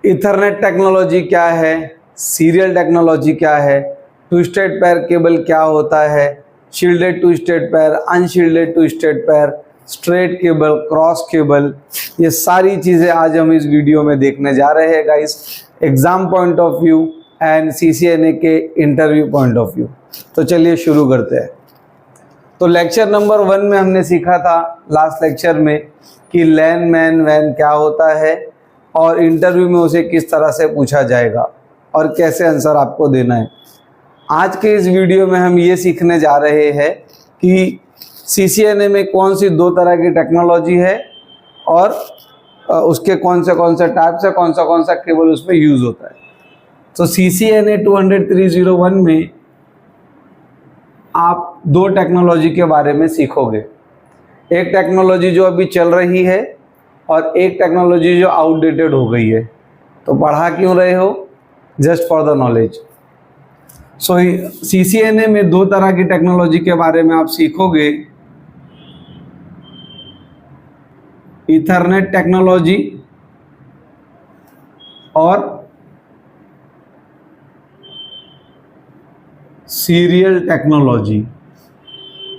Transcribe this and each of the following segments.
Ethernet technology क्या है, serial technology क्या है, ट्विस्टेड पेयर केबल क्या होता है, shielded twisted pair, unshielded twisted pair, straight cable, cross cable, ये सारी चीज़ें आज हम इस वीडियो में देखने जा रहे हैं guys, exam point of view and CCNA के इंटरव्यू पॉइंट ऑफ व्यू। तो चलिए शुरू करते हैं। तो लेक्चर नंबर 1 में हमने सीखा था लास्ट लेक्चर में कि लैन मैन वैन क्या होता है और इंटरव्यू में उसे किस तरह से पूछा जाएगा और कैसे आंसर आपको देना है। आज के इस वीडियो में हम ये सीखने जा रहे हैं कि CCNA में कौन सी 2 तरह की टेक्नोलॉजी है और उसके कौन से टाइप्स है, कौन सा केबल उसमें यूज़ होता है। तो CCNA 200-301 में आप 2 टेक्नोलॉजी के बारे में सीखोगे। एक टेक्नोलॉजी जो अभी चल रही है और एक टेक्नोलॉजी जो आउटडेटेड हो गई है। तो पढ़ा क्यों रहे हो? Just for the knowledge. So CCNA में 2 तरह की टेक्नोलॉजी के बारे में आप सीखोगे, इथरनेट टेक्नोलॉजी और सीरियल टेक्नोलॉजी।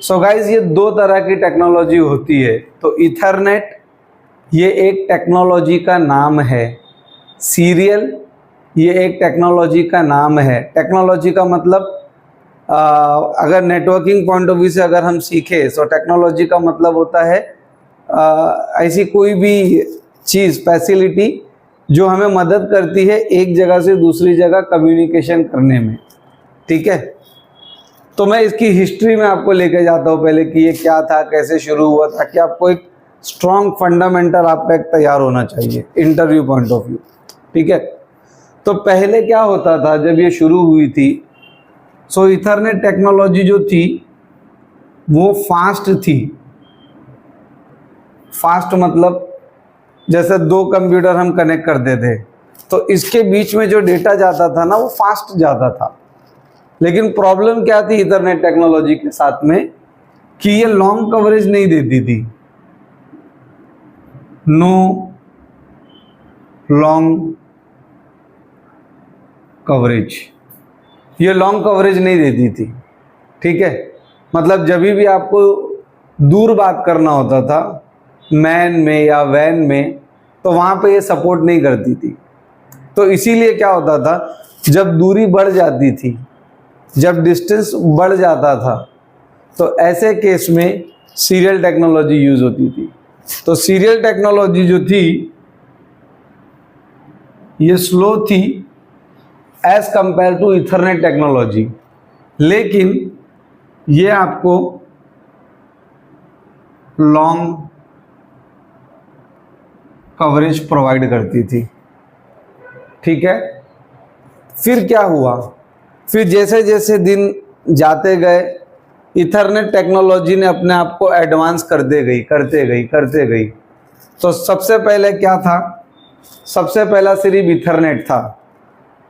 सो गाइज ये 2 तरह की टेक्नोलॉजी होती है। तो इथरनेट ये एक टेक्नोलॉजी का नाम है, सीरियल ये एक टेक्नोलॉजी का नाम है। टेक्नोलॉजी का मतलब अगर नेटवर्किंग पॉइंट ऑफ व्यू से अगर हम सीखें तो टेक्नोलॉजी का मतलब होता है ऐसी कोई भी चीज़, फैसिलिटी जो हमें मदद करती है एक जगह से दूसरी जगह कम्युनिकेशन करने में। ठीक है, तो मैं इसकी हिस्ट्री में आपको लेके जाता हूँ पहले कि ये क्या था, कैसे शुरू हुआ, ताकि आपको एक स्ट्रॉन्ग फंडामेंटल आपका एक तैयार होना चाहिए इंटरव्यू पॉइंट ऑफ व्यू। ठीक है, तो पहले क्या होता था जब ये शुरू हुई थी, सो इथरनेट टेक्नोलॉजी जो थी वो फास्ट थी। फास्ट मतलब जैसे 2 कंप्यूटर हम कनेक्ट करते थे तो इसके बीच में जो डेटा जाता था ना वो फास्ट जाता था। लेकिन प्रॉब्लम क्या थी इथरनेट टेक्नोलॉजी के साथ में कि ये लॉन्ग कवरेज नहीं देती थी। नो लॉन्ग कवरेज, ये लॉन्ग कवरेज नहीं देती थी। ठीक है, मतलब जब भी आपको दूर बात करना होता था मैन में या वैन में, तो वहाँ पे ये सपोर्ट नहीं करती थी। तो इसीलिए क्या होता था, जब दूरी बढ़ जाती थी, जब डिस्टेंस बढ़ जाता था, तो ऐसे केस में सीरियल टेक्नोलॉजी यूज़ होती थी। तो सीरियल टेक्नोलॉजी जो थी ये स्लो थी as compare to ethernet technology, लेकिन ये आपको लॉन्ग कवरेज प्रोवाइड करती थी। ठीक है, फिर क्या हुआ, फिर जैसे जैसे दिन जाते गए इथरनेट टेक्नोलॉजी ने अपने आप को एडवांस करते गई। तो सबसे पहले क्या था, सबसे पहला सिर्फ इथरनेट था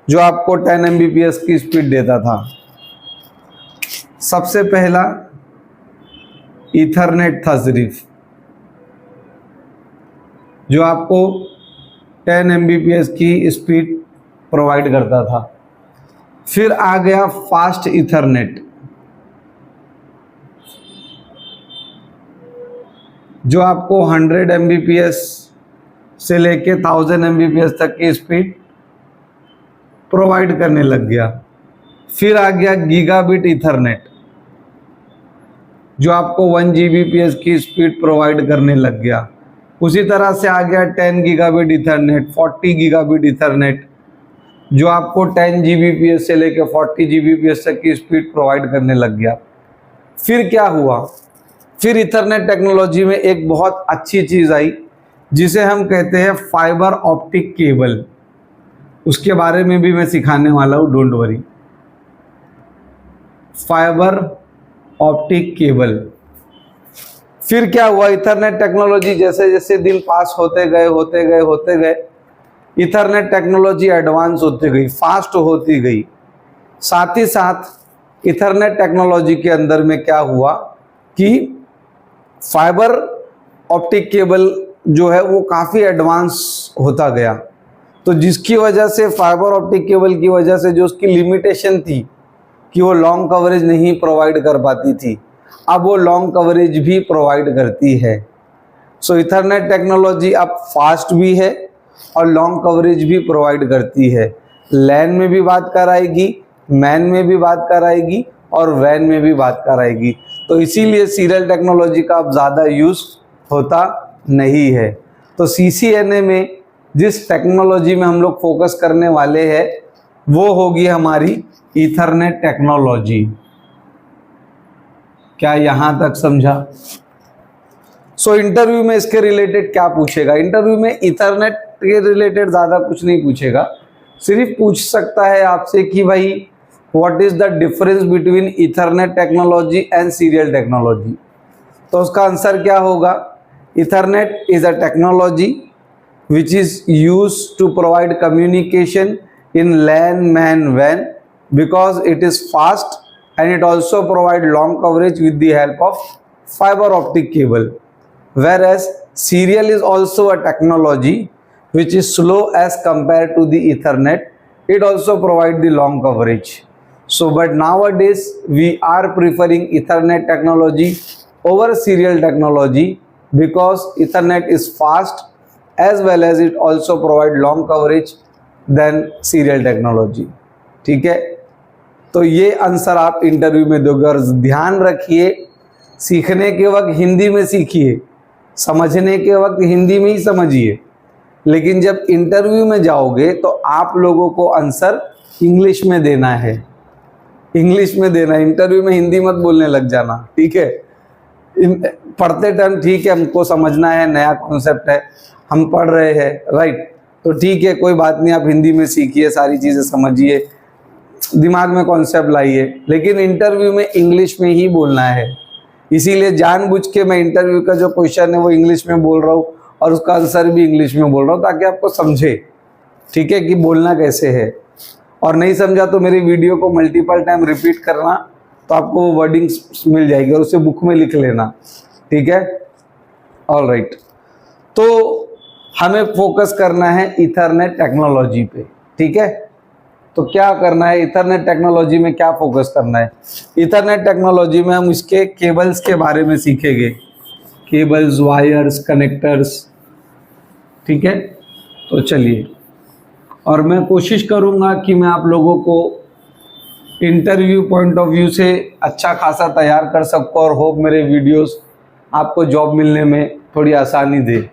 जो आपको 10 Mbps की स्पीड देता था। सबसे पहला इथरनेट था सिर्फ जो आपको 10 Mbps की स्पीड प्रोवाइड करता था। फिर आ गया फास्ट इथरनेट जो आपको 100 Mbps से लेके 1000 Mbps तक की स्पीड प्रोवाइड करने लग गया। फिर आ गया गीगाबिट इथरनेट जो आपको 1 Gbps की स्पीड प्रोवाइड करने लग गया। उसी तरह से आ गया 10 गीगाबिट इथरनेट, 40 गीगाबिट इथरनेट जो आपको 10 Gbps से लेकर 40 Gbps तक की स्पीड प्रोवाइड करने लग गया। फिर क्या हुआ, फिर इथरनेट टेक्नोलॉजी में एक बहुत अच्छी चीज़ आई जिसे हम कहते हैं फाइबर ऑप्टिक केबल। उसके बारे में भी मैं सिखाने वाला हूँ, don't worry. Fibre optic cable. फिर क्या हुआ, इथरनेट टेक्नोलॉजी जैसे जैसे दिन पास होते गए इथरनेट टेक्नोलॉजी एडवांस होती गई, फास्ट होती गई। साथ ही साथ इथरनेट टेक्नोलॉजी के अंदर में क्या हुआ कि फाइबर ऑप्टिक केबल जो है वो काफ़ी एडवांस होता गया। तो जिसकी वजह से फाइबर ऑप्टिक केबल की वजह से जो उसकी लिमिटेशन थी कि वो लॉन्ग कवरेज नहीं प्रोवाइड कर पाती थी, अब वो लॉन्ग कवरेज भी प्रोवाइड करती है। सो इथरनेट टेक्नोलॉजी अब फास्ट भी है और लॉन्ग कवरेज भी प्रोवाइड करती है। लैन में भी बात कराएगी, मैन में भी बात कराएगी और वैन में भी बात कराएगी। तो इसीलिए सीरियल टेक्नोलॉजी का अब ज़्यादा यूज़ होता नहीं है। तो CCNA में जिस टेक्नोलॉजी में हम लोग फोकस करने वाले हैं वो होगी हमारी ईथरनेट टेक्नोलॉजी। क्या यहाँ तक समझा? सो इंटरव्यू में इसके रिलेटेड क्या पूछेगा? इंटरव्यू में ईथरनेट के रिलेटेड ज़्यादा कुछ नहीं पूछेगा, सिर्फ पूछ सकता है आपसे कि भाई what is the difference between Ethernet technology and serial technology. तो उसका आंसर क्या होगा? Ethernet is a technology which is used to provide communication in LAN, MAN, WAN because it is fast and it also provide long coverage with the help of fiber optic cable. Whereas serial is also a technology which is slow as compared to the Ethernet. It also provide the long coverage. So but nowadays we are preferring Ethernet technology over serial technology because Ethernet is fast as well as it also provide long coverage than serial technology। ठीक है, तो ये answer आप interview में दोगे। और ध्यान रखिए, सीखने के वक्त हिंदी में सीखिए, समझने के वक्त हिंदी में ही समझिए, लेकिन जब इंटरव्यू में जाओगे तो आप लोगों को आंसर इंग्लिश में देना है, इंग्लिश में देना है। इंटरव्यू में हिंदी मत बोलने लग जाना, ठीक है? पढ़ते टाइम ठीक है, हमको समझना है, नया कॉन्सेप्ट है, हम पढ़ रहे हैं, राइट, तो ठीक है, कोई बात नहीं, आप हिंदी में सीखिए, सारी चीज़ें समझिए, दिमाग में कॉन्सेप्ट लाइए, लेकिन इंटरव्यू में इंग्लिश में ही बोलना है। इसीलिए जानबूझ के मैं इंटरव्यू का जो क्वेश्चन है वो इंग्लिश में बोल रहा हूँ और उसका आंसर भी इंग्लिश में बोल रहा हूँ ताकि आपको समझे, ठीक है, कि बोलना कैसे है। और नहीं समझा तो मेरी वीडियो को मल्टीपल टाइम रिपीट करना, तो आपको वो वर्डिंग्स मिल जाएगी और उसे बुक में लिख लेना, ठीक है? ऑल राइट, तो हमें फोकस करना है ईथरनेट टेक्नोलॉजी पे, ठीक है? तो क्या करना है ईथरनेट टेक्नोलॉजी में, क्या फोकस करना है? ईथरनेट टेक्नोलॉजी में हम इसके केबल्स के बारे में सीखेंगे, केबल्स, वायर्स, कनेक्टर्स, ठीक है? तो चलिए, और मैं कोशिश करूँगा कि मैं आप लोगों को इंटरव्यू पॉइंट ऑफ व्यू से अच्छा खासा तैयार कर सकूँ और होप मेरे वीडियोस आपको जॉब मिलने में थोड़ी आसानी दे।